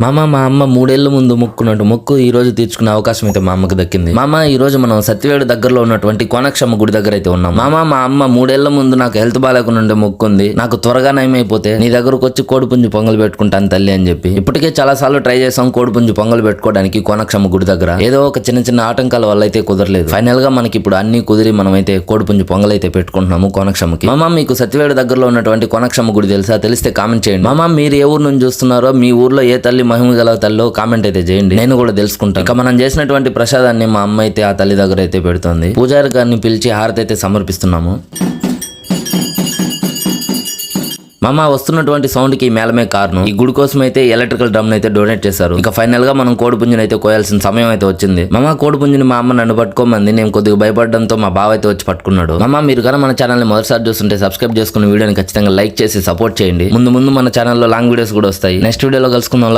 మా అమ్మ 3 ఏళ్ల ముందు మొక్కున్నట్టు మొక్కు ఈ రోజు తీర్చుకునే అవకాశం అయితే మా అమ్మకి దక్కింది. ఈ రోజు మనం సత్యవేడు దగ్గరలో ఉన్నటువంటి కోనక్షమ్మ గుడి దగ్గర అయితే ఉన్నాం. మా అమ్మ 3 ఏళ్ల ముందు నాకు హెల్త్ బాగాలేకుండా మొక్కు ఉంది, నాకు త్వరగా నయమైపోతే నీ దగ్గరకు వచ్చి కోడిపుంజు పొంగలు పెట్టుకుంటాను తల్లి అని చెప్పి ఇప్పటికే చాలా సార్లు ట్రై చేసాం కోడిపుంజు పొంగలు పెట్టుకోవడానికి కోనక్షమ్మ గుడి దగ్గర. ఏదో ఒక చిన్న ఆటంకాల వల్ల అయితే కుదరలేదు. ఫైనల్ గా మనకి ఇప్పుడు అన్ని కుదిరి మనం అయితే కోడిపుంజు పొంగలు అయితే పెట్టుకుంటున్నాము కోనక్షమ్మకి. మీకు సత్యవేడు దగ్గరలో ఉన్నటువంటి కోనక్షమ్మ గుడి తెలుసా? తెలిస్తే కామెంట్ చేయండి. మీరు ఏ ఊరు నుంచి చూస్తున్నారో, మీ ఊర్లో ఏ తల్లి మహిమ గల తల్లో కామెంట్ అయితే చేయండి, నేను కూడా తెలుసుకుంటాను. ఇక మనం చేసినటువంటి ప్రసాదాన్ని మా అమ్మ అయితే ఆ తల్లి దగ్గర అయితే పెడుతుంది. పూజారి గారిని పిలిచి హారతి అయితే సమర్పిస్తున్నాము. వస్తున్నటువంటి సౌండ్ కి మేళమే కారణం. ఈ గుడి కోసం అయితే ఎలక్ట్రికల్ డ్రమ్ అయితే డొనేట్ చేశారు. ఇక ఫైనల్ గా మనం కోడిపుంజుని అయితే కోయాల్సిన సమయం అయితే వచ్చింది. కోడిపుంజుని మా అమ్మ నన్ను పట్టుకోమంది. నేను కొద్దిగా భయపడడంతో మా బావ అయితే వచ్చి పట్టుకున్నాడు. మీరు కనుక మన ఛానల్ ని మొదటిసారి చూస్తుంటే సబ్స్క్రైబ్ చేసుకుని వీడియోని ఖచ్చితంగా లైక్ చేసి సపోర్ట్ చేయండి. ముందు మన ఛానల్లో లాంగ్ వీడియోస్ కూడా వస్తాయి. నెక్స్ట్ వీడియోలో కలుసుకుందాం.